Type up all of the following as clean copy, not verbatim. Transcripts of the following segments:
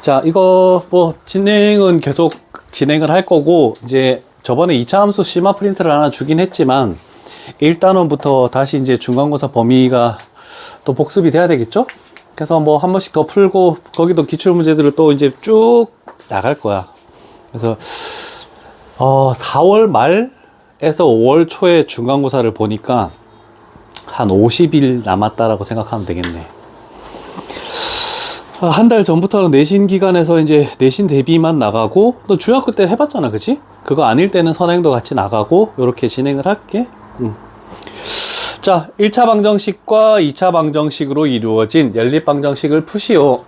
자, 이거 뭐 진행은 계속 진행을 할 거고, 이제 저번에 2차 함수 시마 프린트를 하나 주긴 했지만 1단원부터 다시 이제 중간고사 범위가 또 복습이 돼야 되겠죠? 그래서 뭐 한 번씩 더 풀고 거기도 기출 문제들을 또 이제 쭉 나갈 거야. 그래서 4월 말에서 5월 초에 중간고사를 보니까 한 50일 남았다라고 생각하면 되겠네. 한 달 전부터는 내신 기간에서 이제 내신 대비만 나가고, 너 중학교 때 해봤잖아, 그치? 그거 아닐 때는 선행도 같이 나가고, 요렇게 진행을 할게. 자, 1차 방정식과 2차 방정식으로 이루어진 연립 방정식을 푸시오.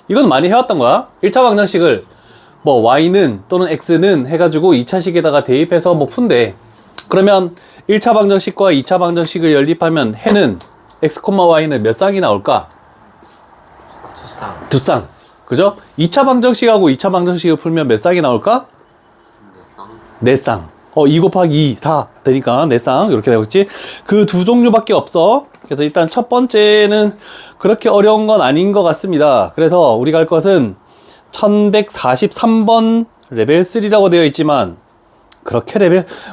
이건 많이 해왔던 거야. 1차 방정식을 뭐 y는 또는 x는 해가지고 2차식에다가 대입해서 뭐 푼대. 그러면 1차 방정식과 2차 방정식을 연립하면 해는 x, y는 몇 쌍이 나올까? 두 쌍. 그죠? 2차 방정식하고 2차 방정식을 풀면 몇 쌍이 나올까? 네 쌍. 2 곱하기 2, 4 되니까 네 쌍 이렇게 되겠지? 그 두 종류밖에 없어. 그래서 일단 첫 번째는 그렇게 어려운 건 아닌 것 같습니다. 그래서 우리가 할 것은 1143번 레벨 3라고 되어 있지만, 그렇게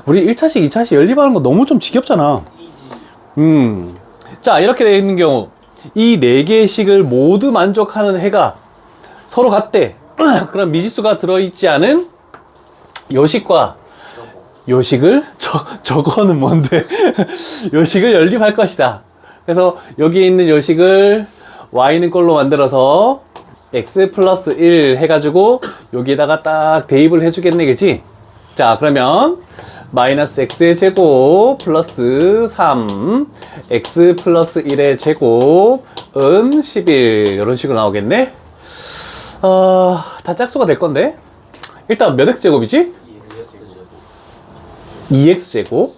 우리 1차식, 2차식 연립하는 거 너무 좀 지겹잖아. 자, 이렇게 되어 있는 경우 이 4개의 식을 모두 만족하는 해가 서로 같대. 그럼 미지수가 들어있지 않은 요식과 요식을 저거는 뭔데? 요식을 연립할 것이다. 그래서 여기에 있는 요식을 y는 꼴로 만들어서 x 플러스 1 해가지고 여기에다가 딱 대입을 해주겠네, 그치? 자, 그러면 마이너스 x의 제곱 플러스 3 x 플러스 1의 제곱은 11 이런 식으로 나오겠네. 다 짝수가 될 건데, 일단 몇 x 제곱이지? 2x 제곱,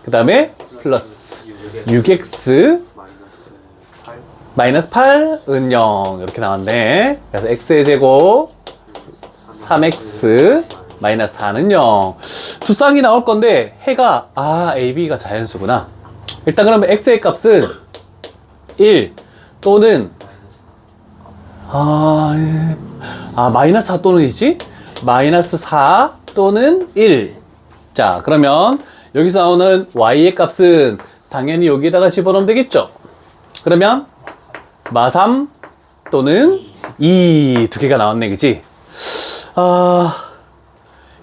그 다음에 플러스 6x 마이너스 8은 0 이렇게 나왔네. 그래서 x의 제곱 3x 마이너스 4는 0. 두 쌍이 나올 건데 해가 a, b가 자연수구나. 일단 그러면 x의 값은 1 또는 마이너스 4 또는 있지? 마이너스 4 또는 1. 자, 그러면 여기서 나오는 y의 값은 당연히 여기에다가 집어넣으면 되겠죠? 그러면 마3 또는 2 두 개가 나왔네, 그치?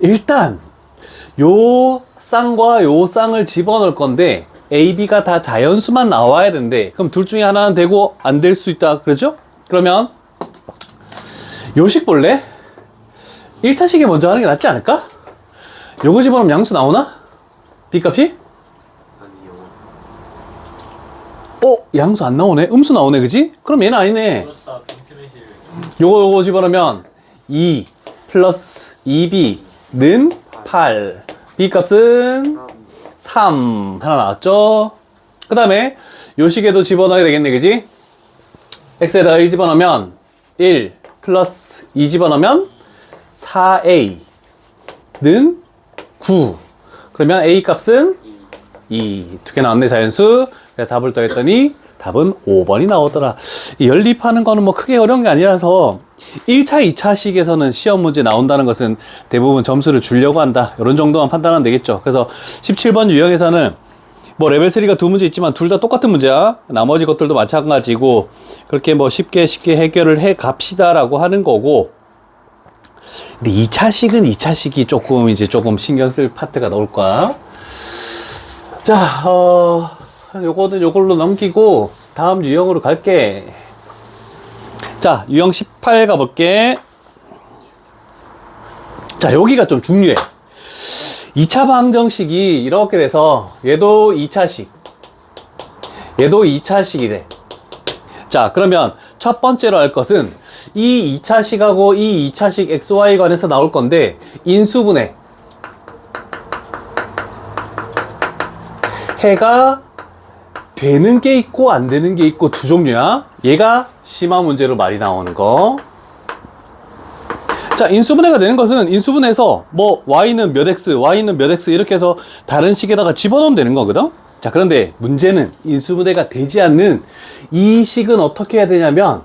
일단 요 쌍과 요 쌍을 집어넣을 건데 a, b가 다 자연수만 나와야 되는데, 그럼 둘 중에 하나는 되고 안 될 수 있다, 그러죠? 그러면 요식 볼래? 1차식에 먼저 하는 게 낫지 않을까? 요거 집어넣으면 양수 나오나? b값이? 양수 안 나오네? 음수 나오네, 그지? 그럼 얘는 아니네. 요거 집어넣으면 2 플러스 2b는 8. b값은 3 하나 나왔죠? 그 다음에 요식에도 집어넣어야 되겠네, 그지? x에다가 1 집어넣으면 1 플러스 2 집어넣으면 4a는 9. 그러면 a 값은 2. 두 개 나왔네, 자연수. 그래서 답을 더했더니 답은 5번이 나오더라. 이 연립하는 거는 뭐 크게 어려운 게 아니라서 1차, 2차식에서는 시험 문제 나온다는 것은 대부분 점수를 주려고 한다, 이런 정도만 판단하면 되겠죠. 그래서 17번 유형에서는 뭐 레벨 3가 두 문제 있지만 둘 다 똑같은 문제야. 나머지 것들도 마찬가지고, 그렇게 뭐 쉽게 해결을 해 갑시다라고 하는 거고. 근데 2차식은 2차식이 조금 신경 쓸 파트가 나올 거야. 자, 요거는 요걸로 넘기고 다음 유형으로 갈게. 자, 유형 18 가볼게. 자, 여기가 좀 중요해. 2차 방정식이 이렇게 돼서 얘도 2차식, 얘도 2차식이래. 자, 그러면 첫 번째로 할 것은 이 2차식하고 이 2차식 xy 관에서 나올 건데, 인수분해. 해가 되는 게 있고 안 되는 게 있고 두 종류야. 얘가 심화 문제로 많이 나오는 거. 자, 인수분해가 되는 것은 인수분해에서 뭐 y는 몇 x, y는 몇 x 이렇게 해서 다른 식에다가 집어넣으면 되는 거거든. 자, 그런데 문제는 인수분해가 되지 않는 이 식은 어떻게 해야 되냐면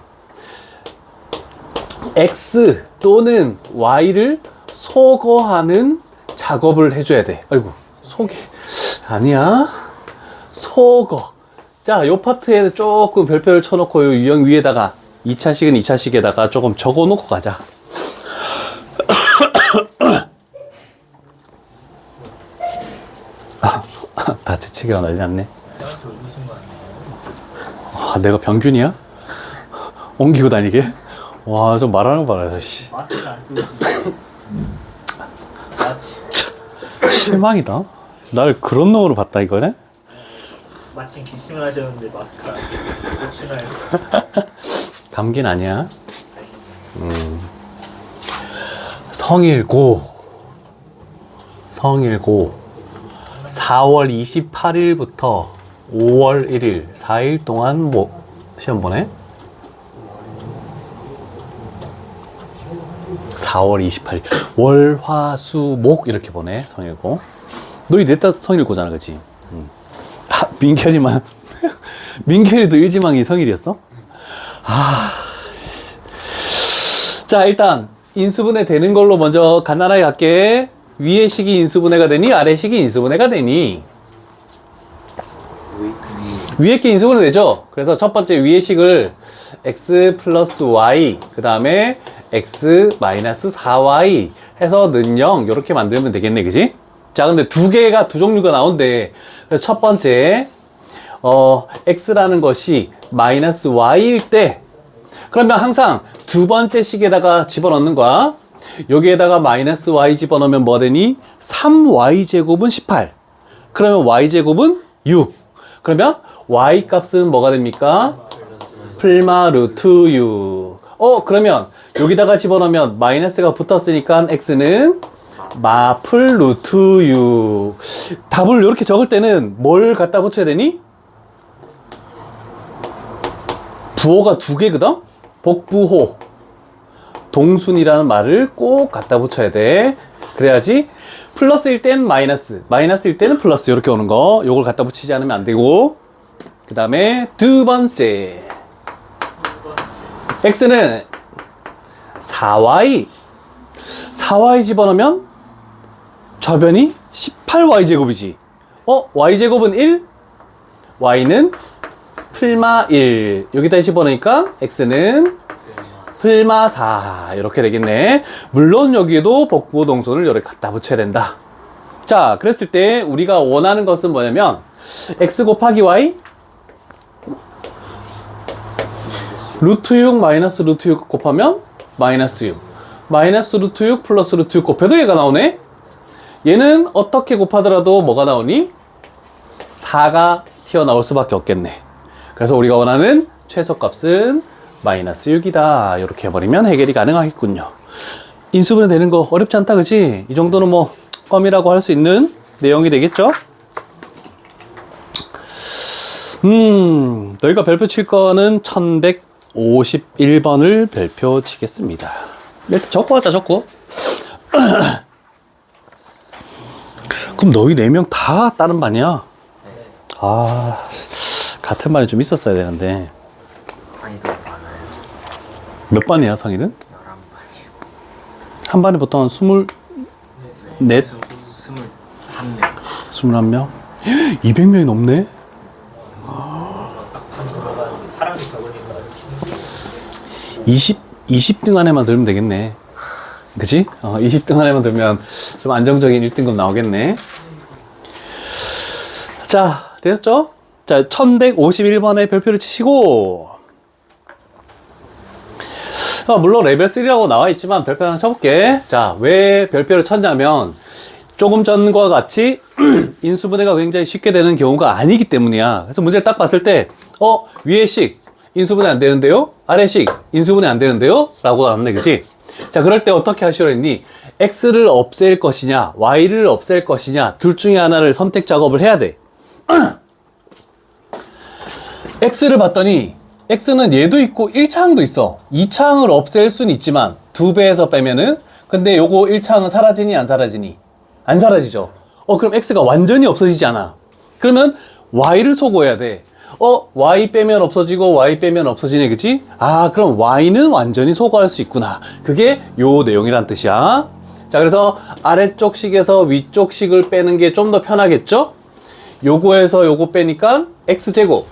x 또는 y를 소거하는 작업을 해줘야 돼. 아이고, 소개. 아니야. 소거. 자, 요 파트에 조금 별표를 쳐놓고 요 유형 위에다가 2차식은 2차식에다가 조금 적어 놓고 가자. 다 재채기가 난리 났네. 아, 내가 병균이야? 옮기고 다니게? 와, 좀 말하는 거 봐라, 씨. 마스크 안 쓰고 실망이다. 날 그런 놈으로 봤다, 이거네? 마침 기침을 하셨는데 마스크 안 쓰고 혹시나 해서 감기는 아니야. 성일고 4월 28일부터 5월 1일 4일 동안 뭐 시험 보내? 4월 28일 월, 화, 수, 목 이렇게 보내. 성일고. 너희 넷 다 성일고잖아, 그치? 아, 민결이만 민결이도 일지망이 성일이었어? 아, 자, 일단 인수분해 되는 걸로 먼저 간단하게 갈게. 위의 식이 인수분해가 되니 아래 식이 인수분해가 되니? 위에 게 인수분해 되죠? 그래서 첫 번째 위의 식을 x 플러스 y 그 다음에 x 마이너스 4y 해서 는 0 이렇게 만들면 되겠네, 그지? 자, 근데 두 종류가 나온대. 그래서 첫 번째 x라는 것이 마이너스 y일 때 그러면 항상 두 번째 식에다가 집어넣는 거야. 여기에다가 마이너스 y 집어넣으면 뭐 되니? 3y제곱은 18. 그러면 y제곱은 6. 그러면 y 값은 뭐가 됩니까? 플마 루트 6. 그러면 여기다가 집어넣으면 마이너스가 붙었으니까 x는 마플 루트 6. 답을 이렇게 적을 때는 뭘 갖다 붙여야 되니? 부호가 두 개거든? 복부호. 동순이라는 말을 꼭 갖다 붙여야 돼. 그래야지 플러스일 땐 마이너스, 마이너스일 때는 플러스 이렇게 오는 거. 요걸 갖다 붙이지 않으면 안 되고. 그 다음에 두 번째 x는 4y 4y 집어넣으면 저변이 18y제곱이지. y제곱은 1, y는 플마 1. 여기다 집어넣으니까 x는 플마 4 이렇게 되겠네. 물론 여기에도 복부호 동선을 이렇게 갖다 붙여야 된다. 자, 그랬을 때 우리가 원하는 것은 뭐냐면 x 곱하기 y 루트 6 마이너스 루트 6 곱하면 마이너스 6 마이너스 루트 6 플러스 루트 6 곱해도 얘가 나오네. 얘는 어떻게 곱하더라도 뭐가 나오니? 4가 튀어나올 수밖에 없겠네. 그래서 우리가 원하는 최소값은 마이너스 6이다. 이렇게 해버리면 해결이 가능하겠군요. 인수분해 되는 거 어렵지 않다, 그치? 이 정도는 뭐 껌이라고 할 수 있는 내용이 되겠죠? 너희가 별표 칠 거는 1151번을 별표 치겠습니다. 일단 적고 하자, 적고. 그럼 너희 4명 다 다른 반이야? 아, 같은 반이 좀 있었어야 되는데. 반이 더 많아요. 몇 반이야, 성희는? 11반이요. 한 반에 보통 24? 21명. 21명? 200명이 넘네? 사람이 적으니까 20등 안에만 들면 되겠네. 그치? 20등 안에만 들면 좀 안정적인 1등급 나오겠네. 자, 됐죠? 자, 1151번에 별표를 치시고, 물론 레벨 3라고 나와 있지만 별표 하나 쳐볼게. 자, 왜 별표를 쳤냐면, 조금 전과 같이 인수분해가 굉장히 쉽게 되는 경우가 아니기 때문이야. 그래서 문제를 딱 봤을 때, 위에 식 인수분해 안 되는데요? 아래 식 인수분해 안 되는데요? 라고 나왔네, 그치? 자, 그럴 때 어떻게 하시려 했니? x를 없앨 것이냐, y를 없앨 것이냐, 둘 중에 하나를 선택 작업을 해야 돼. x를 봤더니, x는 얘도 있고 1차항도 있어. 2차항을 없앨 수는 있지만, 2배에서 빼면은, 근데 요거 1차항은 사라지니, 안 사라지니? 안 사라지죠. 그럼 x가 완전히 없어지지 않아. 그러면 y를 소거해야 돼. y 빼면 없어지고 y 빼면 없어지네, 그치? 아, 그럼 y는 완전히 소거할 수 있구나. 그게 요 내용이란 뜻이야. 자, 그래서 아래쪽 식에서 위쪽 식을 빼는 게 좀 더 편하겠죠? 요거에서 요거 빼니까 x제곱.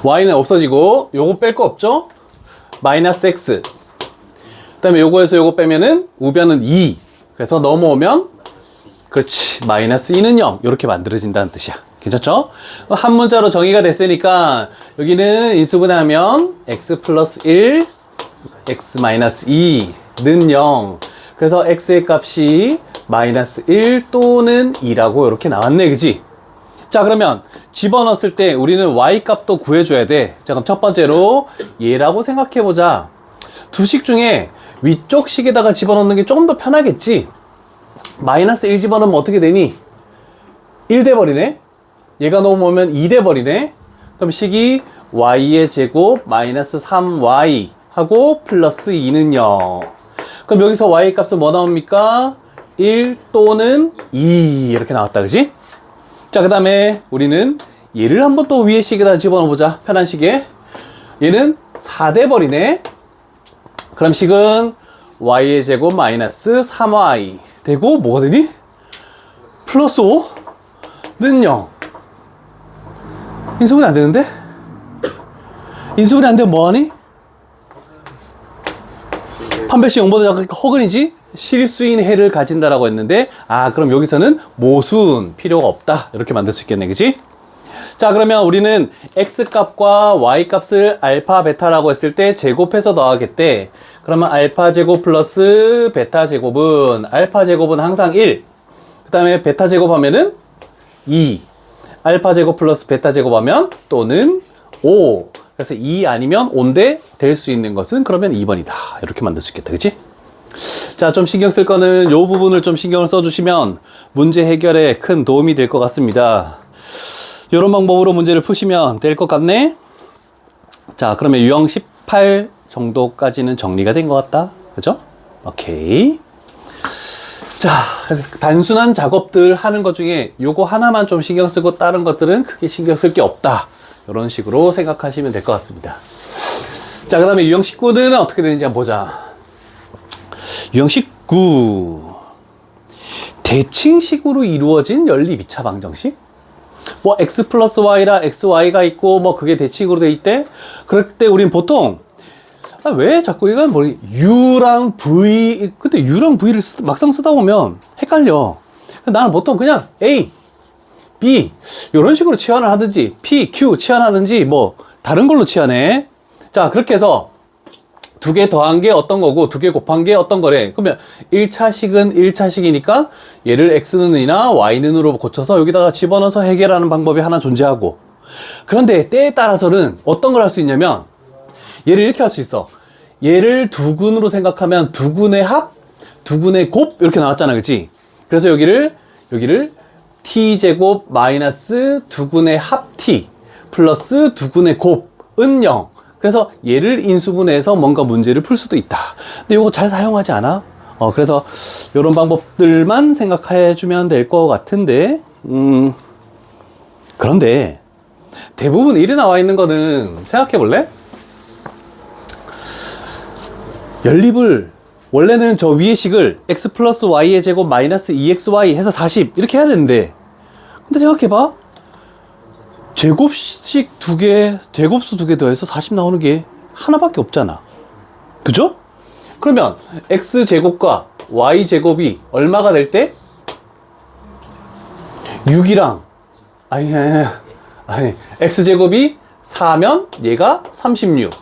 y는 없어지고 요거 뺄 거 없죠? 마이너스 x. 그 다음에 요거에서 요거 빼면은 우변은 2. 그래서 넘어오면 그렇지, 마이너스 2는 0 이렇게 만들어진다는 뜻이야. 괜찮죠? 한 문자로 정의가 됐으니까 여기는 인수분해하면 x 플러스 1 x 마이너스 2는 0. 그래서 x의 값이 마이너스 1 또는 2라고 이렇게 나왔네, 그지? 자, 그러면 집어넣었을 때 우리는 y 값도 구해줘야 돼. 자, 그럼 첫 번째로 얘라고 생각해보자. 두 식 중에 위쪽 식에다가 집어넣는 게 조금 더 편하겠지? 마이너스 1 집어넣으면 어떻게 되니? 1 돼버리네? 얘가 넘어오면 2 돼버리네? 그럼 식이 y의 제곱 마이너스 3y 하고 플러스 2는 0. 그럼 여기서 y 값은 뭐 나옵니까? 1 또는 2 이렇게 나왔다, 그지? 자, 그 다음에 우리는 얘를 한번 또 위에 식에다 집어넣어보자. 편한 식에. 얘는 4 돼버리네? 그럼 식은 y의 제곱 마이너스 3y 되고 뭐가 되니? 플러스 5는 0. 인수분해 안 되는데? 인수분해 안 되면 뭐하니? 판별식 0보다 허근이지? 실수인 해를 가진다라고 했는데, 아, 그럼 여기서는 모순 필요가 없다 이렇게 만들 수 있겠네, 그치? 자, 그러면 우리는 x값과 y값을 알파 베타라고 했을 때 제곱해서 더하겠대. 그러면 알파 제곱 플러스 베타 제곱은, 알파 제곱은 항상 1, 그 다음에 베타 제곱하면은 2, 알파 제곱 플러스 베타 제곱하면 또는 5. 그래서 2 아니면 5인데 될 수 있는 것은 그러면 2번이다 이렇게 만들 수 있겠다, 그치? 자, 좀 신경 쓸 거는 요 부분을 좀 신경을 써주시면 문제 해결에 큰 도움이 될 것 같습니다. 이런 방법으로 문제를 푸시면 될 것 같네. 자, 그러면 유형 18 정도까지는 정리가 된 것 같다, 그죠? 오케이. 자, 그래서 단순한 작업들 하는 것 중에 요거 하나만 좀 신경 쓰고 다른 것들은 크게 신경 쓸 게 없다, 이런 식으로 생각하시면 될 것 같습니다. 자, 그 다음에 유형 19는 어떻게 되는지 한번 보자. 유형 19. 대칭식으로 이루어진 연립 2차 방정식? 뭐 x 플러스 y라 xy가 있고 뭐 그게 대칭으로 돼 있대? 그럴 때 우린 보통 왜 자꾸 이건 뭐 u랑 v, 근데 u랑 v를 막상 쓰다 보면 헷갈려. 나는 보통 그냥 a, b 이런 식으로 치환을 하든지 p, q 치환하든지 뭐 다른 걸로 치환해. 자, 그렇게 해서 두 개 더한 게 어떤 거고 두 개 곱한 게 어떤 거래. 그러면 1차식은 1차식이니까 얘를 x는 이나 y는 으로 고쳐서 여기다가 집어넣어서 해결하는 방법이 하나 존재하고, 그런데 때에 따라서는 어떤 걸 할 수 있냐면 얘를 이렇게 할 수 있어. 얘를 두근으로 생각하면 두근의 합, 두근의 곱 이렇게 나왔잖아, 그치? 그래서 여기를 t제곱 마이너스 두근의 합 t 플러스 두근의 곱은 0. 그래서 얘를 인수분해해서 뭔가 문제를 풀 수도 있다. 근데 이거 잘 사용하지 않아? 그래서 이런 방법들만 생각해 주면 될 것 같은데, 그런데 대부분 1에 나와 있는 거는 생각해 볼래? 연립을 원래는 저 위의 식을 x 플러스 y의 제곱 마이너스 2xy 해서 40 이렇게 해야 되는데, 근데 생각해봐. 제곱식 두 개, 제곱수 두 개 더해서 40 나오는 게 하나밖에 없잖아. 그죠? 그러면 x제곱과 y제곱이 얼마가 될 때? 6이랑 x제곱이 4면 얘가 36,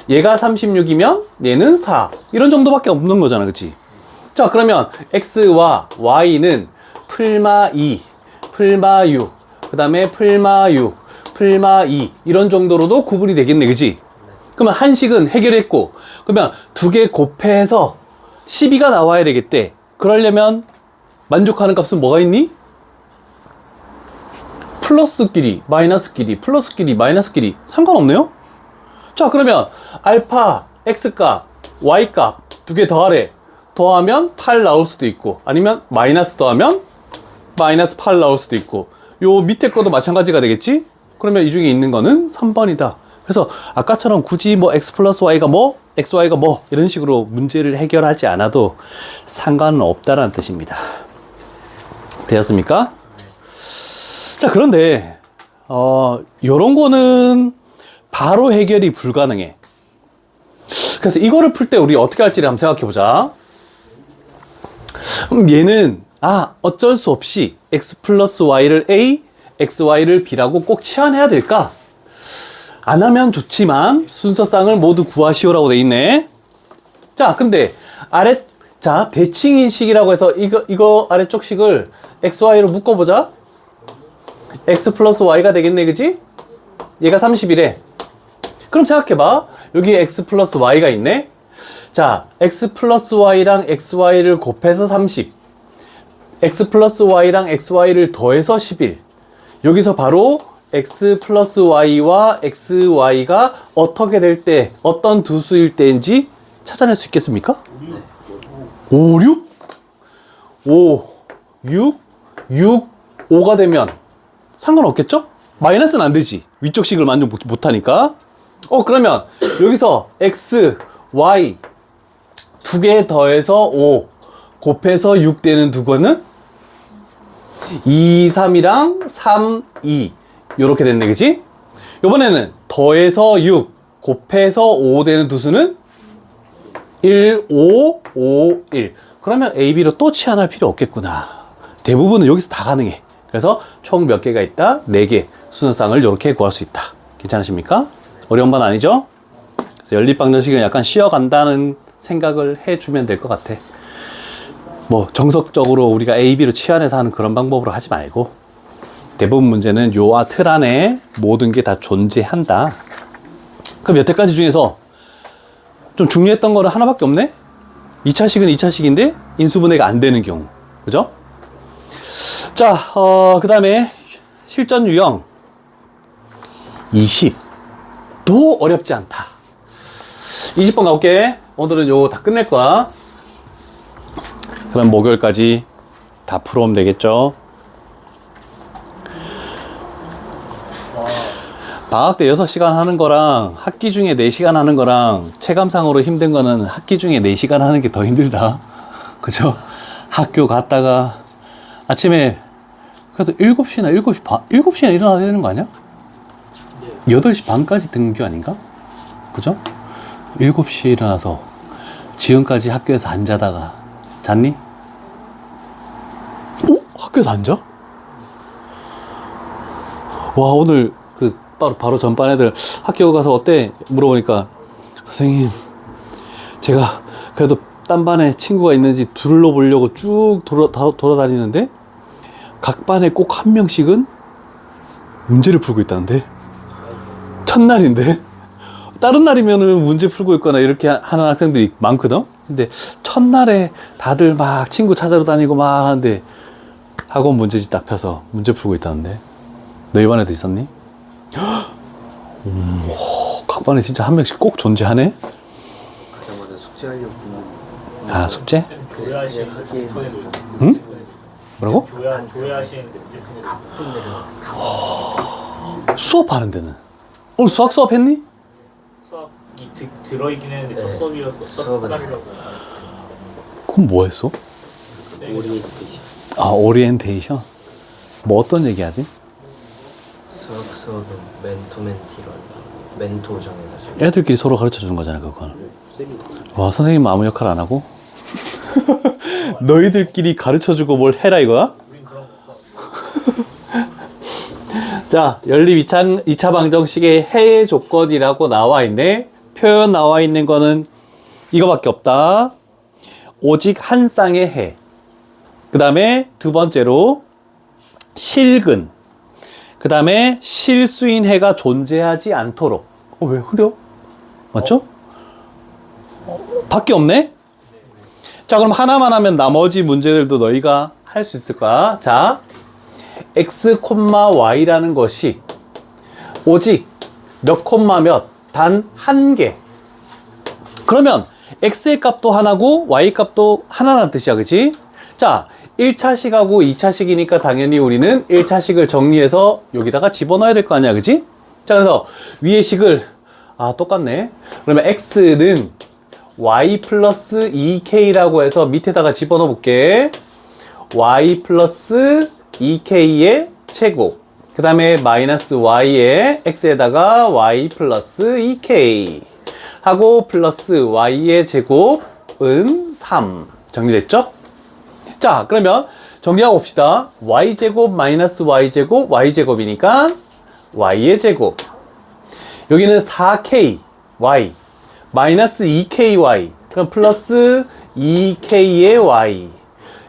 얘가 36이면 얘는 4, 이런 정도밖에 없는 거잖아, 그치? 자, 그러면 x와 y는 풀마 2, 풀마 6, 그 다음에 풀마 6, 풀마 2 이런 정도로도 구분이 되겠네, 그치? 그러면 한 식은 해결했고, 그러면 두 개 곱해서 12가 나와야 되겠대. 그러려면 만족하는 값은 뭐가 있니? 플러스끼리, 마이너스끼리, 플러스끼리, 마이너스끼리 상관없네요? 자, 그러면 알파 x값, y값 두 개 더하래. 더하면 8 나올 수도 있고, 아니면 마이너스 더하면 마이너스 8 나올 수도 있고, 요 밑에 것도 마찬가지가 되겠지? 그러면 이 중에 있는 거는 3번이다. 그래서 아까처럼 굳이 뭐 x 플러스 y가 뭐, xy가 뭐 이런 식으로 문제를 해결하지 않아도 상관은 없다라는 뜻입니다. 되었습니까? 자, 그런데 요런 거는 바로 해결이 불가능해. 그래서 이거를 풀 때 우리 어떻게 할지를 한번 생각해 보자. 얘는 어쩔 수 없이 x 플러스 y를 a, xy를 b라고 꼭 치환해야 될까? 안 하면 좋지만 순서쌍을 모두 구하시오라고 돼 있네. 자, 근데 대칭인식이라고 해서 이거 아래쪽 식을 xy로 묶어보자. x 플러스 y가 되겠네, 그지? 얘가 30이래. 그럼 생각해봐. 여기 x 플러스 y가 있네. 자, x 플러스 y랑 xy를 곱해서 30. x 플러스 y랑 xy를 더해서 11. 여기서 바로 x 플러스 y와 xy가 어떻게 될 때, 어떤 두 수일 때인지 찾아낼 수 있겠습니까? 5, 6? 5, 6, 6, 5가 되면 상관없겠죠? 마이너스는 안 되지. 위쪽 식을 만족 못하니까. 그러면 여기서 x, y 두 개 더해서 5 곱해서 6 되는 두 거는 2, 3이랑 3, 2 요렇게 됐네, 그치? 이번에는 더해서 6 곱해서 5 되는 두 수는 1, 5, 5, 1. 그러면 A, B로 또 치환할 필요 없겠구나. 대부분은 여기서 다 가능해. 그래서 총 몇 개가 있다? 4개. 순서쌍을 이렇게 구할 수 있다. 괜찮으십니까? 어려운 건 아니죠? 그래서 연립방정식은 약간 쉬어간다는 생각을 해주면 될 것 같아. 뭐 정석적으로 우리가 A, B로 치환해서 하는 그런 방법으로 하지 말고 대부분 문제는 요 틀 안에 모든 게 다 존재한다. 그럼 여태까지 중에서 좀 중요했던 거는 하나밖에 없네? 2차식은 2차식인데 인수분해가 안 되는 경우. 그죠? 자, 그 다음에 실전 유형 20도 어렵지 않다. 20번 가볼게. 오늘은 요거 다 끝낼 거야. 그럼 목요일까지 다 풀어오면 되겠죠. 방학 때 6시간 하는 거랑 학기 중에 4시간 하는 거랑 체감상으로 힘든 거는 학기 중에 4시간 하는 게 더 힘들다. 그죠? 학교 갔다가 아침에 그래도 7시나 일어나야 되는 거 아니야? 8시 반까지 등교 아닌가? 그죠? 7시에 일어나서 지금까지 학교에서 안 자다가 잤니? 학교에서 안 자? 와, 오늘 바로 전반 애들 학교 가서 어때? 물어보니까 선생님, 제가 그래도 딴 반에 친구가 있는지 둘러보려고 쭉 돌아다니는데 각 반에 꼭 한 명씩은 문제를 풀고 있다는데 첫날인데 다른 날이면은 문제 풀고 있거나 이렇게 하는 학생들이 많거든. 근데 첫날에 다들 막 친구 찾으러 다니고 막 하는데 학원 문제집 딱 펴서 문제 풀고 있다는데 너희 반에도 있었니? 각 반에 진짜 한 명씩 꼭 존재하네. 가자마자 숙제하려고. 숙제? 교회하시는 하지. 분에도 응? 뭐라고? 교회하시는 분들 수업하는 데는 오늘 수학 수업 했니? 수업이 들어있긴 했는데 첫 네. 수업이라서 수업은 안 수업이라고 했어요. 안 했어요. 그럼 뭐 했어? 오리엔테이션. 오리엔테이션. 뭐 어떤 얘기 하지? 수업은 멘토 멘티로 한다. 멘토 정해가지고. 애들끼리 서로 가르쳐 주는 거잖아, 그건. 쌤이 와, 선생님 아무 역할 안 하고? 너희들끼리 가르쳐 주고 뭘 해라 이거야? 우린 그런 거 없어. 자, 연립 2차 방정식의 해의 조건이라고 나와 있네. 표현 나와 있는 거는 이거밖에 없다. 오직 한 쌍의 해. 그 다음에 두 번째로 실근. 그 다음에 실수인 해가 존재하지 않도록. 왜 흐려? 맞죠? 밖에 없네? 자, 그럼 하나만 하면 나머지 문제들도 너희가 할 수 있을 거야. 자, x, y라는 것이 오직 몇 콤마 몇, 단 한 개. 그러면 x의 값도 하나고 y 값도 하나라는 뜻이야, 그치? 자, 1차식하고 2차식이니까 당연히 우리는 1차식을 정리해서 여기다가 집어넣어야 될 거 아니야, 그지? 자, 그래서 위의 식을, 똑같네. 그러면 x는 y 플러스 2k라고 해서 밑에다가 집어넣어 볼게. y 플러스 2k의 제곱. 그 다음에 마이너스 y의 x에다가 y 플러스 2k. 하고 플러스 y의 제곱은 3. 정리됐죠? 자, 그러면 정리하고 봅시다. y제곱 마이너스 y제곱 y제곱이니까 y의 제곱. 여기는 4k y 마이너스 2k y 그럼 플러스 2k의 y.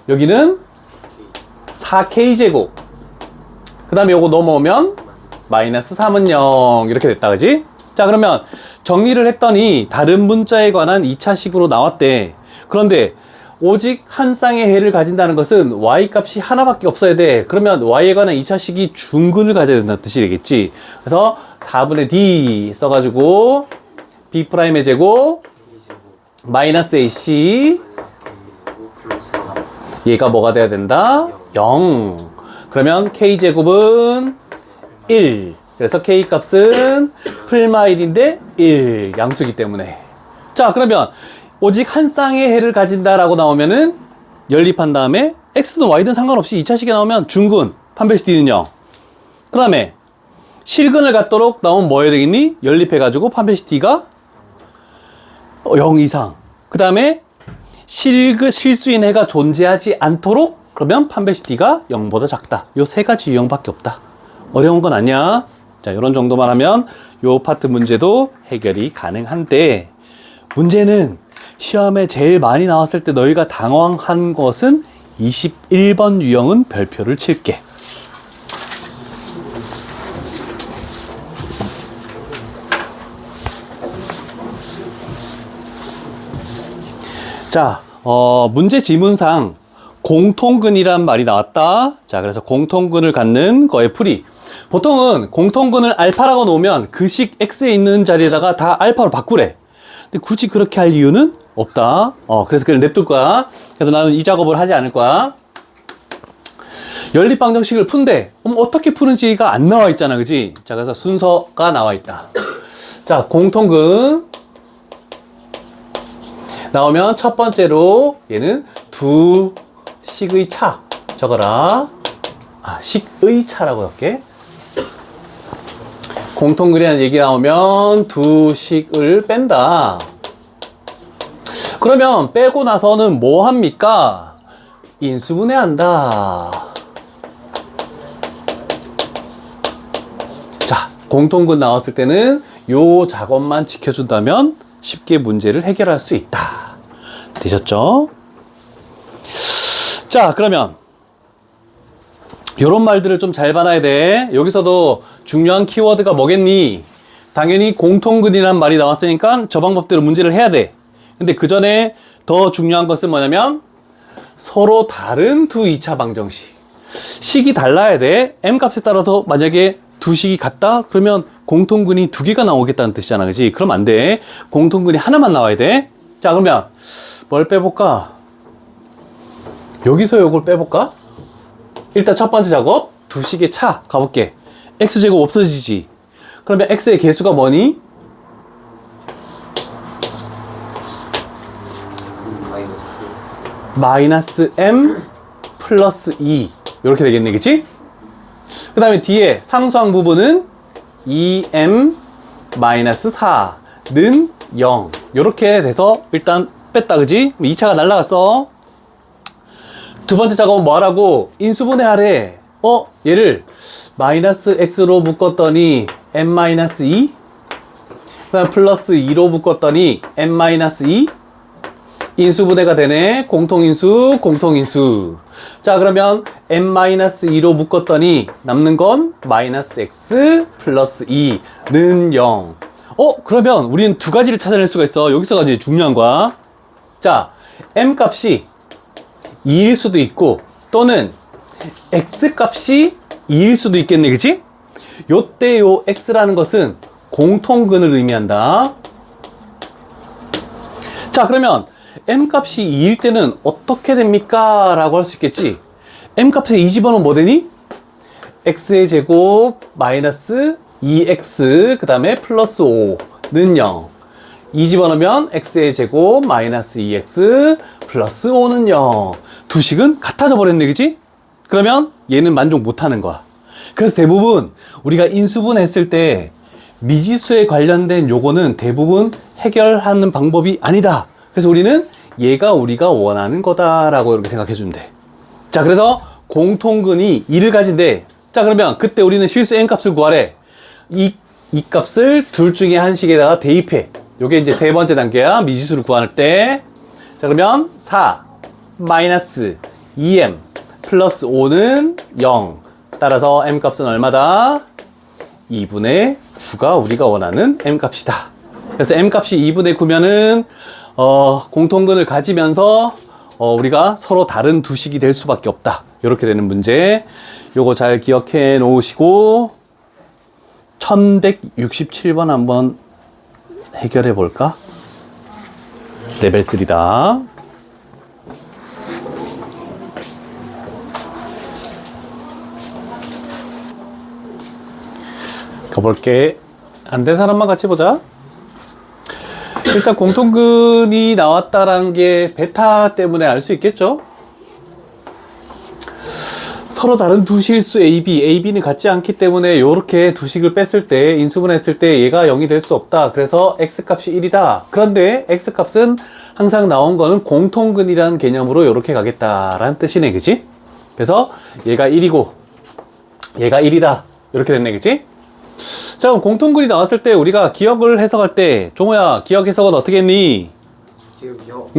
여기는 4k 제곱. 그 다음에 요거 넘어오면 마이너스 3은 0 이렇게 됐다, 그지? 자, 그러면 정리를 했더니 다른 문자에 관한 2차식으로 나왔대. 그런데 오직 한 쌍의 해를 가진다는 것은 y 값이 하나밖에 없어야 돼. 그러면 y에 관한 2차식이 중근을 가져야 된다는 뜻이 되겠지. 그래서 4분의 d 써가지고 b'의 제곱 마이너스 ac 얘가 뭐가 돼야 된다? 0. 그러면 k제곱은 1. 그래서 k 값은 풀마 1인데 1 양수기 때문에. 자, 그러면 오직 한 쌍의 해를 가진다라고 나오면은 연립한 다음에 x든 y든 상관없이 2차식에 나오면 중근 판별식 d는 0. 그 다음에 실근을 갖도록 나오면 뭐 해야 되겠니? 연립해가지고 판별식 d가 0 이상. 그 다음에 실수인 해가 존재하지 않도록 그러면 판별식 d가 0보다 작다. 요 세 가지 유형밖에 없다. 어려운 건 아니야. 자, 요런 정도만 하면 요 파트 문제도 해결이 가능한데, 문제는 시험에 제일 많이 나왔을 때 너희가 당황한 것은 21번 유형은 별표를 칠게. 자, 문제 지문상 공통근이란 말이 나왔다. 자, 그래서 공통근을 갖는 거의 풀이. 보통은 공통근을 알파라고 놓으면 그 식 x에 있는 자리에다가 다 알파로 바꾸래. 근데 굳이 그렇게 할 이유는 없다. 그래서 그냥 냅둘 거야. 그래서 나는 이 작업을 하지 않을 거야. 연립방정식을 푼대. 어떻게 푸는지가 안 나와 있잖아, 그지? 자, 그래서 순서가 나와 있다. 자, 공통근 나오면 첫 번째로 얘는 두 식의 차 적어라. 식의 차라고 할게. 공통근이라는 얘기 나오면 두 식을 뺀다. 그러면 빼고 나서는 뭐 합니까? 인수분해한다. 자, 공통근 나왔을 때는 요 작업만 지켜준다면 쉽게 문제를 해결할 수 있다. 되셨죠? 자, 그러면 요런 말들을 좀 잘 봐놔야 돼. 여기서도 중요한 키워드가 뭐겠니? 당연히 공통근이라는 말이 나왔으니까 저 방법대로 문제를 해야 돼. 근데 그 전에 더 중요한 것은 뭐냐면 서로 다른 두 2차 방정식. 식이 달라야 돼. m 값에 따라서 만약에 두 식이 같다? 그러면 공통근이 두 개가 나오겠다는 뜻이잖아, 그지? 그럼 안 돼. 공통근이 하나만 나와야 돼. 자, 그러면 뭘 빼볼까? 여기서 요걸 빼볼까? 일단 첫 번째 작업, 두 식의 차 가볼게. x제곱 없어지지. 그러면 x의 개수가 뭐니? 마이너스 m 플러스 2 이렇게 되겠네, 그치? 그 다음에 뒤에 상수항 부분은 2m 마이너스 4는 0 이렇게 돼서 일단 뺐다, 그지? 2차가 날라갔어. 두 번째 작업은 뭐 하라고? 인수분해 하래. 얘를 마이너스 x로 묶었더니 m 마이너스 2, 그 다음 플러스 2로 묶었더니 m 마이너스 2. 인수분해가 되네. 공통인수, 공통인수. 자, 그러면 m-2로 묶었더니 남는 건 마이너스 x 플러스 2는 0. 그러면 우리는 두 가지를 찾아낼 수가 있어. 여기서가 이제 중요한 거야. 자, m 값이 2일 수도 있고 또는 x 값이 2일 수도 있겠네, 그치? 요때 요 x라는 것은 공통근을 의미한다. 자, 그러면 m값이 2일 때는 어떻게 됩니까? 라고 할 수 있겠지. m값에 2 집어넣으면 뭐 되니? x의 제곱 마이너스 2x 그 다음에 플러스 5는 0. 2 집어넣으면 x의 제곱 마이너스 2x 플러스 5는 0. 두 식은 같아져 버렸네, 그치? 그러면 얘는 만족 못하는 거야. 그래서 대부분 우리가 인수분 했을 때 미지수에 관련된 요거는 대부분 해결하는 방법이 아니다. 그래서 우리는 얘가 우리가 원하는 거다라고 이렇게 생각해 주면 돼. 자, 그래서 공통근이 2를 가진대. 자, 그러면 그때 우리는 실수 n 값을 구하래. 이 값을 둘 중에 한 식에다가 대입해. 요게 이제 세 번째 단계야. 미지수를 구할 때. 자, 그러면 4 마이너스 2m 플러스 5는 0. 따라서 m 값은 얼마다? 2분의 9가 우리가 원하는 m 값이다. 그래서 m 값이 2분의 9면은 공통근을 가지면서 우리가 서로 다른 두 식이 될 수밖에 없다. 이렇게 되는 문제. 요거 잘 기억해 놓으시고 1167번 한번 해결해 볼까? 레벨 3다. 가볼게. 안 된 사람만 같이 보자. 일단 공통근이 나왔다라는 게 베타 때문에 알 수 있겠죠? 서로 다른 두 실수 AB는 같지 않기 때문에 이렇게 두 식을 뺐을 때 인수분했을 때 얘가 0이 될 수 없다. 그래서 X값이 1이다. 그런데 X값은 항상 나온 거는 공통근이라는 개념으로 이렇게 가겠다라는 뜻이네, 그치? 그래서 얘가 1이고 얘가 1이다. 이렇게 됐네, 그치? 자, 그럼 공통근이 나왔을 때 우리가 기억을 해석할 때 종호야, 기억 해석은 어떻게 했니? 기억이요.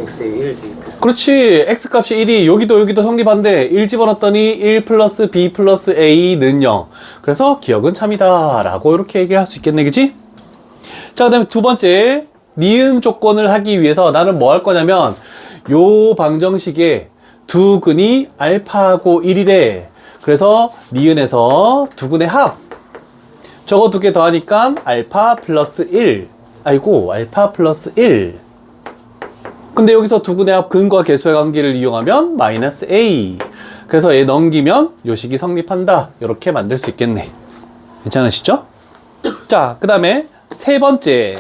x에 1 대입해서. 그렇지. x값이 1이 여기도 성립한데 1 집어넣었더니 1 플러스 b 플러스 a는 0. 그래서 기억은 참이다 라고 이렇게 얘기할 수 있겠네, 그치? 자, 그 다음에 두 번째, 니은 조건을 하기 위해서 나는 뭐 할 거냐면 요 방정식에 두 근이 알파하고 1이래. 그래서 니은에서 두 근의 합, 저거 두 개 더하니까 알파 플러스 1. 아이고, 알파 플러스 1. 근데 여기서 두 근의 합 근과 계수의 관계를 이용하면 마이너스 a. 그래서 얘 넘기면 요 식이 성립한다. 이렇게 만들 수 있겠네. 괜찮으시죠? 자, 그 다음에 세 번째,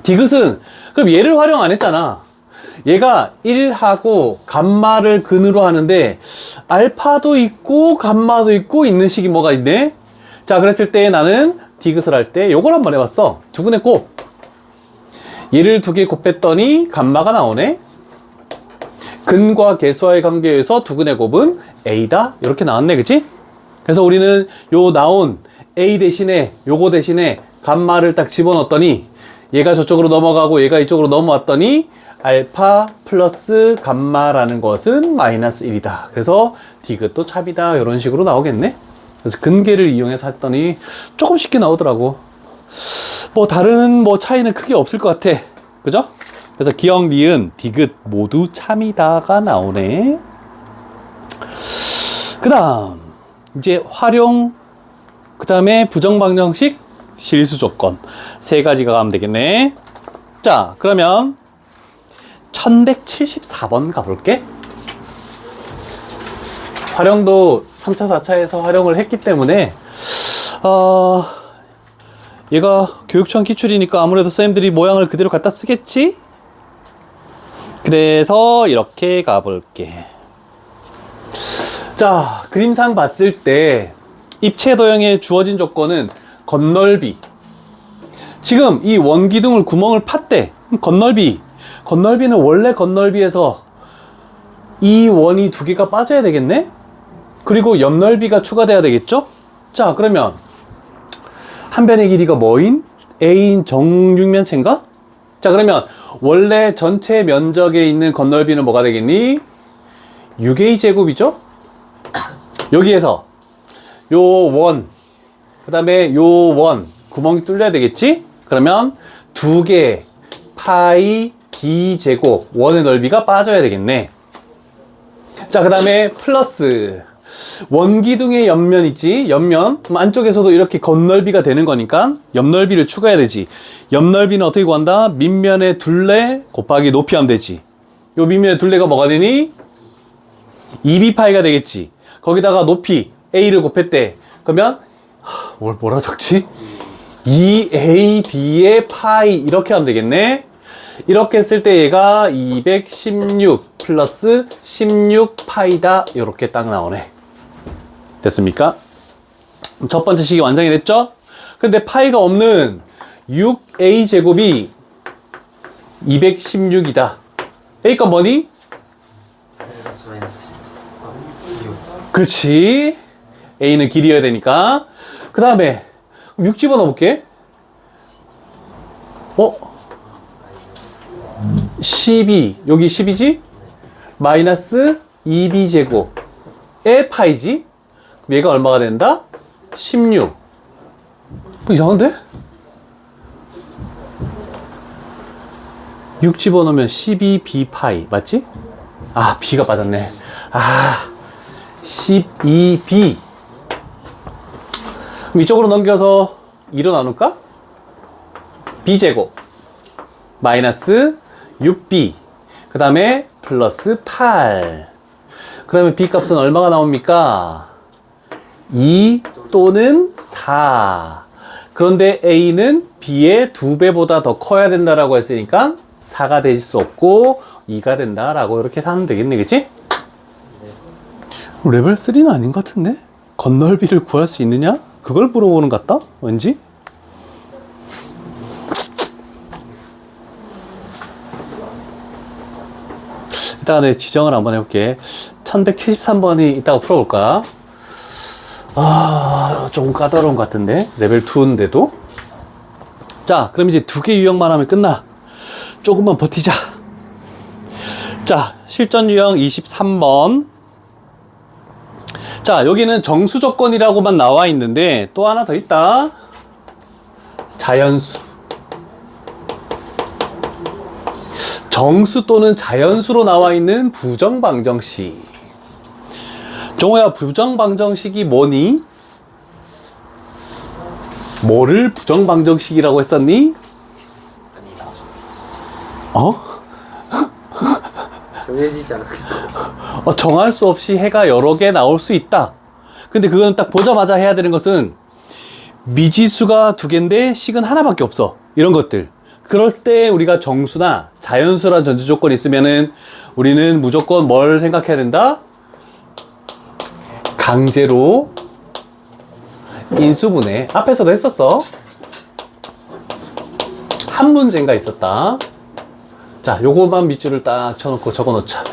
디귿은 그럼 얘를 활용 안 했잖아. 얘가 1하고 감마를 근으로 하는데 알파도 있고 감마도 있고 있는 식이 뭐가 있네? 자, 그랬을 때 나는 디귿을 할 때 요걸 한번 해봤어. 두 근의 곱. 얘를 두 개 곱했더니 감마가 나오네. 근과 계수와의 관계에서 두 근의 곱은 a다. 이렇게 나왔네, 그치? 그래서 우리는 요 나온 a 대신에 요거 대신에 감마를 딱 집어넣었더니 얘가 저쪽으로 넘어가고 얘가 이쪽으로 넘어왔더니 알파 플러스 감마라는 것은 마이너스 1이다. 그래서 디귿도 참이다. 이런 식으로 나오겠네. 그래서 근계를 이용해서 했더니 조금 쉽게 나오더라고. 뭐 다른 뭐 차이는 크게 없을 것 같아. 그죠? 그래서 기억, 니은, 디귿 모두 참이다가 나오네. 그 다음 이제 활용, 그 다음에 부정방정식, 실수 조건 세 가지가 가면 되겠네. 자, 그러면 1174번 가볼게. 활용도 3차, 4차에서 활용을 했기 때문에 얘가 교육청 기출이니까 아무래도 쌤들이 모양을 그대로 갖다 쓰겠지? 그래서 이렇게 가볼게. 자, 그림상 봤을 때 입체 도형에 주어진 조건은 건널비. 지금 이 원기둥을 구멍을 팠대. 건널비는 원래 건널비에서 이 원이 두 개가 빠져야 되겠네? 그리고 옆넓이가 추가돼야 되겠죠? 자, 그러면 한 변의 길이가 뭐인? a인 정육면체인가? 자, 그러면 원래 전체 면적에 있는 건널비는 뭐가 되겠니? 6a 제곱이죠? 여기에서 요 원, 그 다음에 요 원 구멍이 뚫려야 되겠지? 그러면 두 개 파이 d 제곱 원의 넓이가 빠져야 되겠네. 자, 그 다음에 플러스 원기둥의 옆면 있지? 옆면. 그럼 안쪽에서도 이렇게 겉넓이가 되는 거니까 옆넓이를 추가해야 되지. 옆넓이는 어떻게 구한다? 밑면의 둘레 곱하기 높이 하면 되지. 요 밑면의 둘레가 뭐가 되니? 2b파이가 되겠지. 거기다가 높이 a를 곱했대. 그러면 뭐라 적지? 2ab의 파이 이렇게 하면 되겠네. 이렇게 했을 때 얘가 216 플러스 16파이다. 이렇게 딱 나오네. 됐습니까? 첫 번째 식이 완성이 됐죠? 근데 파이가 없는 6a 제곱이 216이다. a가 뭐니? 마이너스 마이너스 6. 그렇지. a는 길이어야 되니까. 그 다음에 6 집어넣어볼게. 12 여기 10이지? 마이너스 2b제곱의 파이지? 그럼 얘가 얼마가 된다? 16. 이상한데? 6 집어넣으면 12b 파이 맞지? 아 b가 빠졌네. 아 12b. 그럼 이쪽으로 넘겨서 2로 나눌까? b제곱 마이너스 6b 그 다음에 플러스 8. 그 다음에 b 값은 얼마가 나옵니까? 2 또는 4. 그런데 a는 b의 2배보다 더 커야 된다라고 했으니까 4가 될 수 없고 2가 된다라고 이렇게 하면 되겠네, 그치? 레벨 3는 아닌 것 같은데? 겉넓이를 구할 수 있느냐? 그걸 물어보는 것 같다? 왠지? 이따가 내 지정을 한번 해볼게. 1173번이 이따가 풀어볼까? 조금 까다로운 것 같은데? 레벨 2인데도? 자, 그럼 이제 2개 유형만 하면 끝나. 조금만 버티자. 자, 실전 유형 23번. 자, 여기는 정수 조건이라고만 나와 있는데 또 하나 더 있다. 자연수. 정수 또는 자연수로 나와 있는 부정방정식. 종호야, 부정방정식이 뭐니? 뭐를 부정방정식이라고 했었니? 정해지지 않은 정할 수 없이 해가 여러 개 나올 수 있다. 근데 그거는 딱 보자마자 해야 되는 것은 미지수가 2개인데 식은 하나밖에 없어. 이런 것들. 그럴 때 우리가 정수나 자연수란 전제 조건이 있으면은 우리는 무조건 뭘 생각해야 된다? 강제로 인수분해. 앞에서도 했었어. 한 문제인가 있었다. 자, 요거만 밑줄을 딱 쳐놓고 적어 놓자.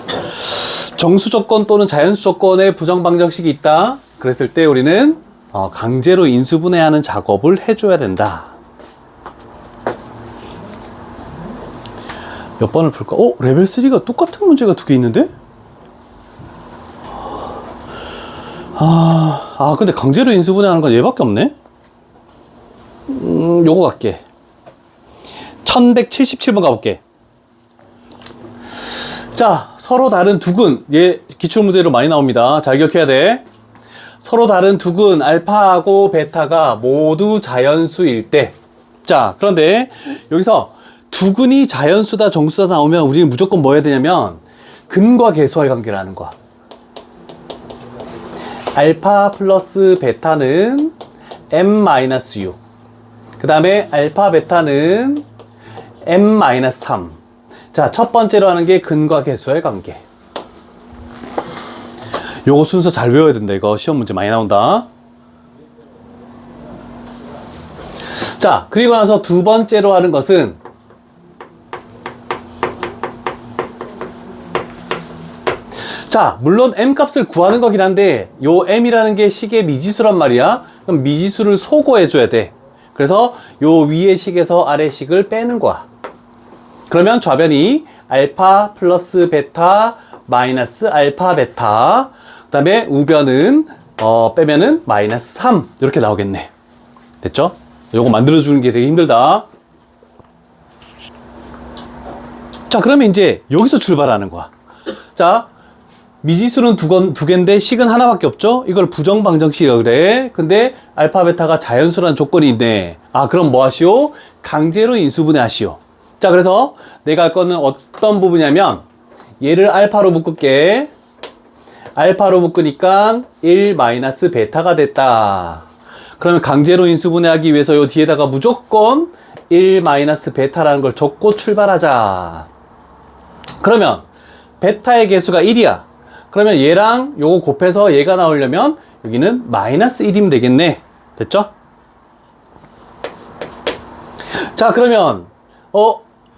정수 조건 또는 자연수 조건에 부정방정식이 있다. 그랬을 때 우리는 강제로 인수분해하는 작업을 해줘야 된다. 몇 번을 풀까? 레벨 3가 똑같은 문제가 2개 있는데? 근데 강제로 인수분해하는 건 얘밖에 없네? 요거 갈게. 1177번 가볼게. 자, 서로 다른 두근. 얘 기출문제로 많이 나옵니다. 잘 기억해야 돼. 서로 다른 두근 알파하고 베타가 모두 자연수일 때. 자, 그런데 여기서 두근이 자연수다 정수다 나오면 우리는 무조건 뭐 해야 되냐면 근과 계수와의 관계를 아는 거야. 알파 플러스 베타는 m-6. 그 다음에 알파 베타는 m-3. 자, 첫 번째로 하는 게 근과 계수와의 관계. 요거 순서 잘 외워야 된다. 이거 시험 문제 많이 나온다. 자, 그리고 나서 두 번째로 하는 것은 자, 물론 m 값을 구하는 거긴 한데 요 m이라는 게 식의 미지수란 말이야. 그럼 미지수를 소거해 줘야 돼. 그래서 요 위의 식에서 아래 식을 빼는 거야. 그러면 좌변이 알파 플러스 베타 마이너스 알파 베타. 그 다음에 우변은 빼면은 마이너스 3 이렇게 나오겠네. 됐죠? 요거 만들어주는 게 되게 힘들다. 자, 그러면 이제 여기서 출발하는 거야. 자, 미지수는 두 개인데 식은 하나밖에 없죠? 이걸 부정방정식이라고 그래. 근데 알파, 베타가 자연수라는 조건이 있네. 아, 그럼 뭐 하시오? 강제로 인수분해 하시오. 자, 그래서 내가 할 거는 어떤 부분이냐면, 얘를 알파로 묶을게. 알파로 묶으니까 1 마이너스 베타가 됐다. 그러면 강제로 인수분해하기 위해서 요 뒤에다가 무조건 1 마이너스 베타라는 걸 적고 출발하자. 그러면 베타의 개수가 1이야. 그러면 얘랑 요거 곱해서 얘가 나오려면 여기는 마이너스 1이면 되겠네. 됐죠? 자, 그러면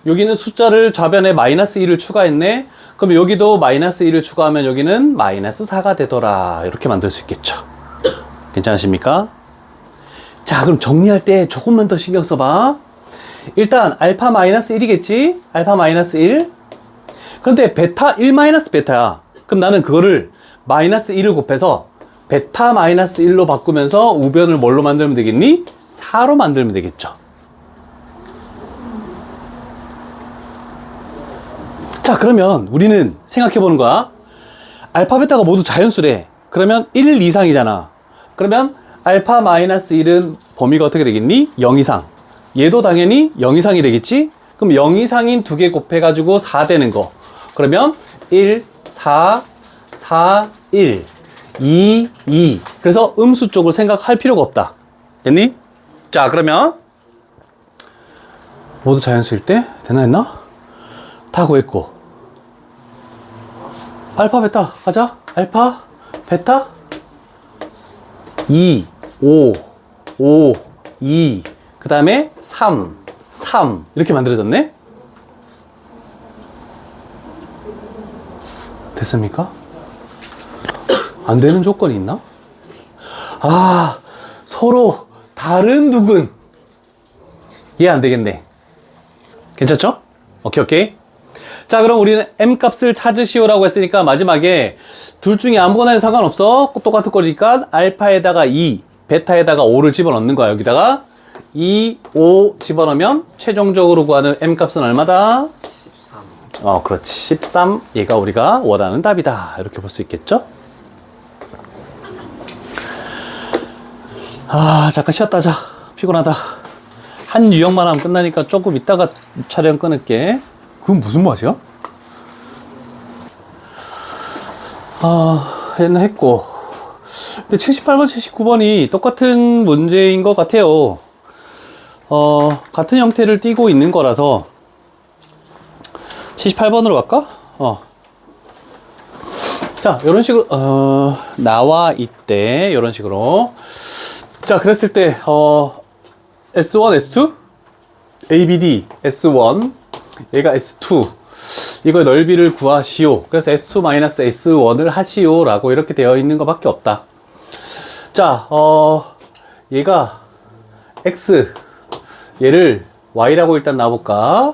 여기는 숫자를 좌변에 마이너스 1을 추가했네. 그럼 여기도 마이너스 1을 추가하면 여기는 마이너스 4가 되더라. 이렇게 만들 수 있겠죠. 괜찮으십니까? 자, 그럼 정리할 때 조금만 더 신경 써봐. 일단 알파 마이너스 1이겠지? 알파 마이너스 1. 그런데 베타 1 마이너스 베타야. 그럼 나는 그거를 마이너스 1을 곱해서 베타 마이너스 1로 바꾸면서 우변을 뭘로 만들면 되겠니? 4로 만들면 되겠죠. 자, 그러면 우리는 생각해 보는 거야. 알파, 베타가 모두 자연수래. 그러면 1 이상이잖아. 그러면 알파 마이너스 1은 범위가 어떻게 되겠니? 0 이상. 얘도 당연히 0 이상이 되겠지? 그럼 0 이상인 두 개 곱해가지고 4 되는 거. 그러면 1, 4, 4, 1, 2, 2. 그래서 음수 쪽을 생각할 필요가 없다. 됐니? 자, 그러면 모두 자연수일 때 되나 했나? 다 구했고. 알파, 베타 가자. 알파, 베타 2, 5, 5, 2, 그 다음에 3, 3 이렇게 만들어졌네. 됐습니까? 안 되는 조건이 있나? 아, 서로 다른 두근. 얘 안 되겠네. 괜찮죠? 오케이, 오케이. 자, 그럼 우리는 m 값을 찾으시오라고 했으니까 마지막에 둘 중에 아무거나 해도 상관없어. 똑같은 거니까 알파에다가 2, 베타에다가 5를 집어넣는 거야. 여기다가 2, 5 집어넣으면 최종적으로 구하는 m 값은 얼마다? 13. 그렇지. 13. 얘가 우리가 원하는 답이다. 이렇게 볼 수 있겠죠? 아, 잠깐 쉬었다 자. 피곤하다. 한 유형만 하면 끝나니까 조금 이따가 촬영 끊을게. 그건 무슨 맛이야? 얘는 했고. 근데 78번, 79번이 똑같은 문제인 것 같아요. 같은 형태를 띠고 있는 거라서 78번으로 갈까? 자, 이런 식으로 나와 있대. 이런 식으로. 자, 그랬을 때 S1, S2, ABD, S1, 얘가 S2. 이거 넓이를 구하시오. 그래서 S2-S1을 하시오. 라고 이렇게 되어 있는 것밖에 없다. 자, 얘가 X, 얘를 Y라고 일단 놔볼까?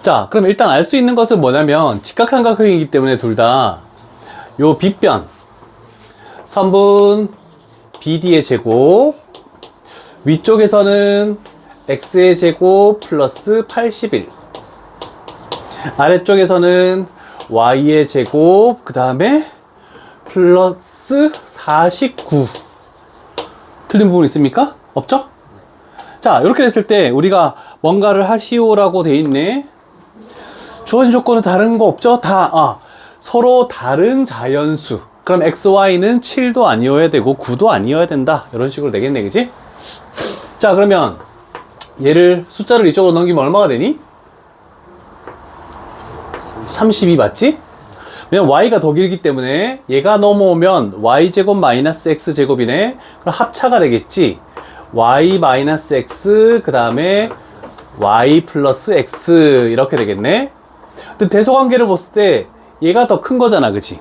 자, 그럼 일단 알 수 있는 것은 뭐냐면, 직각삼각형이기 때문에 둘 다, 요 빗변, 3분 BD의 제곱, 위쪽에서는 x의 제곱 플러스 81, 아래쪽에서는 y의 제곱 그 다음에 플러스 49. 틀린 부분 있습니까? 없죠? 자, 이렇게 됐을 때 우리가 뭔가를 하시오라고 돼 있네. 주어진 조건은 다른 거 없죠? 서로 다른 자연수. 그럼 xy는 7도 아니어야 되고 9도 아니어야 된다. 이런 식으로 되겠네, 그지? 자, 그러면 얘를 숫자를 이쪽으로 넘기면 얼마가 되니? 32 맞지? 왜냐면 y가 더 길기 때문에 얘가 넘어오면 y제곱 마이너스 x제곱이네. 그럼 합차가 되겠지. y 마이너스 x 그 다음에 y 플러스 x 이렇게 되겠네. 근데 대소관계를 봤을 때 얘가 더 큰 거잖아, 그치?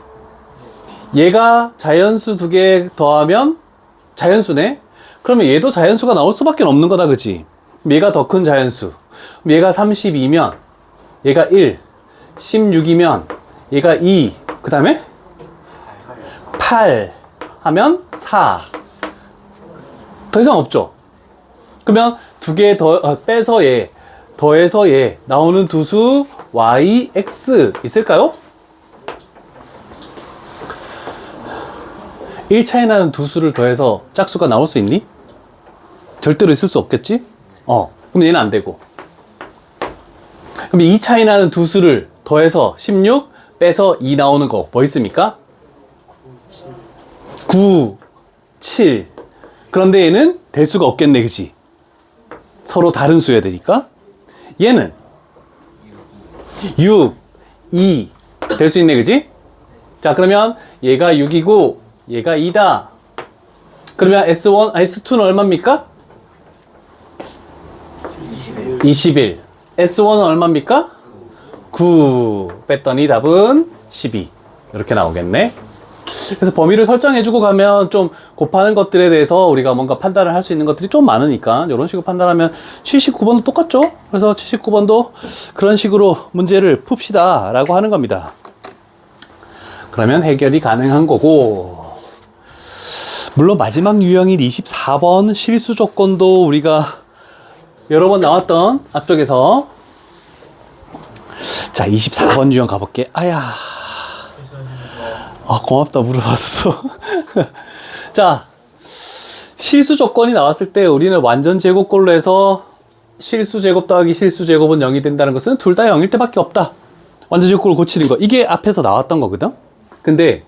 얘가 자연수 두 개 더하면 자연수네? 그러면 얘도 자연수가 나올 수밖에 없는 거다, 그치? 얘가 더 큰 자연수. 얘가 32면 얘가 1, 16이면 얘가 2, 그 다음에 8 하면 4. 더 이상 없죠? 그러면 두 개 더 빼서 얘, 더해서 얘 나오는 두 수 yx 있을까요? 1 차이 나는 두 수를 더해서 짝수가 나올 수 있니? 절대로 있을 수 없겠지? 그럼 얘는 안 되고. 그럼 2 차이 나는 두 수를 더해서 16 빼서 2 나오는 거 뭐 있습니까? 9, 7. 그런데 얘는 될 수가 없겠네, 그지? 서로 다른 수여야 되니까. 얘는 6, 2 될 수 있네, 그지? 자, 그러면 얘가 6이고 얘가 2다. 그러면 S1, S2는 얼마입니까? 21. S1은 얼마입니까? 9. 뺐더니 답은 12. 이렇게 나오겠네. 그래서 범위를 설정해주고 가면 좀 곱하는 것들에 대해서 우리가 뭔가 판단을 할 수 있는 것들이 좀 많으니까 이런 식으로 판단하면 79번도 똑같죠? 그래서 79번도 그런 식으로 문제를 풉시다 라고 하는 겁니다. 그러면 해결이 가능한 거고, 물론 마지막 유형인 24번 실수 조건도 우리가 여러 번 나왔던 앞쪽에서, 자 24번 유형 가볼게. 아야, 고맙다 물어봤어. 자, 실수 조건이 나왔을 때 우리는 완전 제곱꼴로 해서 실수 제곱 더하기 실수 제곱은 0이 된다는 것은 둘 다 0일 때밖에 없다. 완전 제곱꼴을 고치는 거, 이게 앞에서 나왔던 거거든. 근데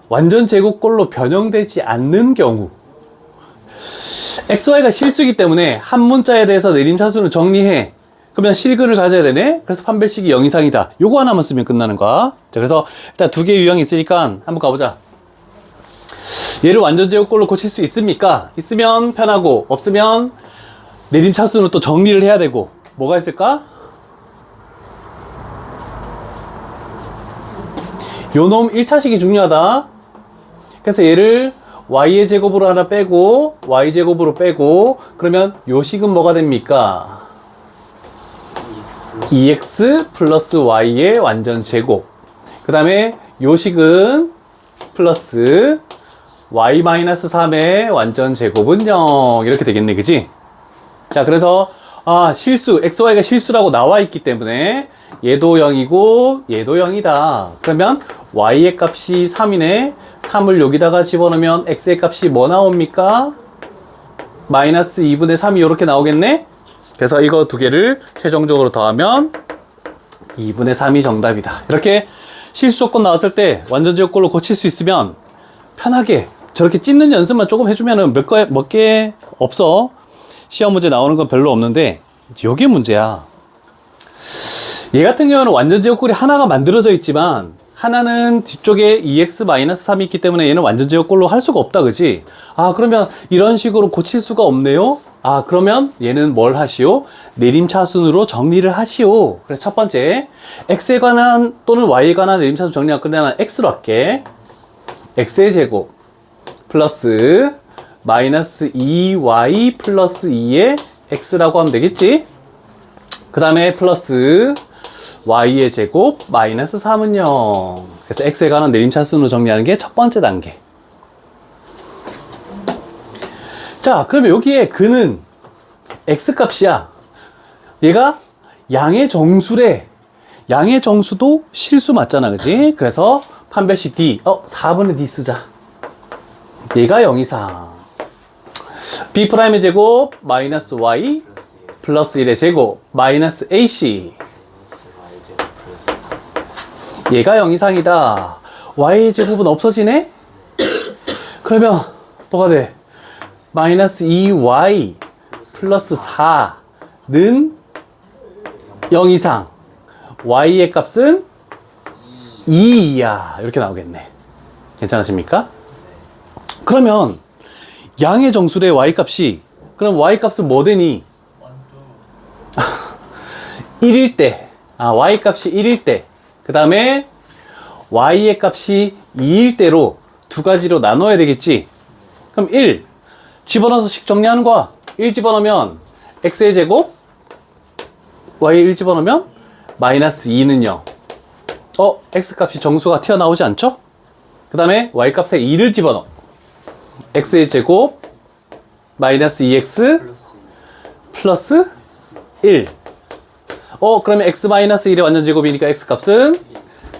완전 제곱꼴로 변형되지 않는 경우, XY가 실수이기 때문에 한 문자에 대해서 내림차수는 정리해. 그러면 실근을 가져야 되네. 그래서 판별식이 0 이상이다. 요거 하나만 쓰면 끝나는 거야. 자, 그래서 일단 두 개의 유형이 있으니까 한번 가보자. 얘를 완전 제곱꼴로 고칠 수 있습니까? 있으면 편하고, 없으면 내림차수는 또 정리를 해야 되고. 뭐가 있을까? 요놈 1차식이 중요하다. 그래서 얘를 y의 제곱으로 하나 빼고 y제곱으로 빼고, 그러면 요 식은 뭐가 됩니까? 2x 플러스 y의 완전 제곱. 그 다음에 요 식은 플러스 y 마이너스 3의 완전 제곱은 0. 이렇게 되겠네, 그지? 자, 그래서 실수, xy가 실수라고 나와 있기 때문에 얘도 0이고 얘도 0이다. 그러면 y의 값이 3이네. 3을 여기다가 집어넣으면 x의 값이 뭐 나옵니까? 마이너스 2분의 3이 이렇게 나오겠네. 그래서 이거 두 개를 최종적으로 더하면 2분의 3이 정답이다. 이렇게 실수 조건 나왔을 때 완전 제곱꼴로 고칠 수 있으면 편하게 저렇게 찢는 연습만 조금 해주면은 몇 개 없어. 시험 문제 나오는 건 별로 없는데 요게 문제야. 얘 같은 경우는 완전 제곱꼴이 하나가 만들어져 있지만 하나는 뒤쪽에 2x-3이 있기 때문에 얘는 완전 제곱꼴로 할 수가 없다, 그지? 그러면 이런 식으로 고칠 수가 없네요? 그러면 얘는 뭘 하시오? 내림차순으로 정리를 하시오. 그래서 첫 번째, x에 관한 또는 y에 관한 내림차순 정리할 건데 나는 x로 할게. x의 제곱 플러스 마이너스 2y 플러스 2의 x라고 하면 되겠지? 그 다음에 플러스 y의 제곱 마이너스 3은 0. 그래서 x에 관한 내림차순으로 정리하는 게 첫 번째 단계. 자, 그러면 여기에 근은 x값이야. 얘가 양의 정수래. 양의 정수도 실수 맞잖아, 그지? 그래서 판별식 D, 4분의 D 쓰자. 얘가 0 이상. B'의 제곱 마이너스 y 플러스 1의 제곱 마이너스 AC. 얘가 0 이상이다. y의 제곱은 없어지네? 그러면 뭐가 돼? 마이너스 2y 플러스 4는 0 이상. y의 값은 2야. 이렇게 나오겠네. 괜찮으십니까? 그러면 양의 정수의 y 값이, 그럼 y 값은 뭐 되니? 1일 때, y 값이 1일 때, 그 다음에 y의 값이 2일 때로 두 가지로 나눠야 되겠지? 그럼 1 집어넣어서 식 정리하는 거야. 1 집어넣으면 x의 제곱, y 1 집어넣으면 마이너스 2는 0. x 값이 정수가 튀어나오지 않죠? 그 다음에 y 값에 2를 집어넣어. x의 제곱 마이너스 2x 플러스 1. 그러면 x-1의 완전제곱이니까 x값은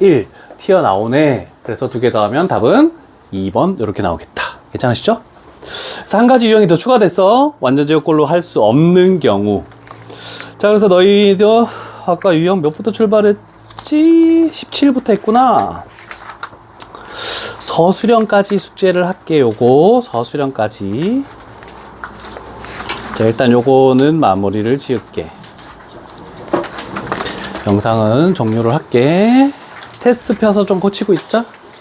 1 튀어나오네. 그래서 두 개 더하면 답은 2번 이렇게 나오겠다. 괜찮으시죠? 그래서 한 가지 유형이 더 추가됐어. 완전제곱꼴로 할 수 없는 경우. 자, 그래서 너희도 아까 유형 몇부터 출발했지? 17부터 했구나. 서술형까지 숙제를 할게. 요거 서술형까지. 자, 일단 요거는 마무리를 지을게. 영상은 종료를 할게. 테스트 펴서 좀 고치고 있자.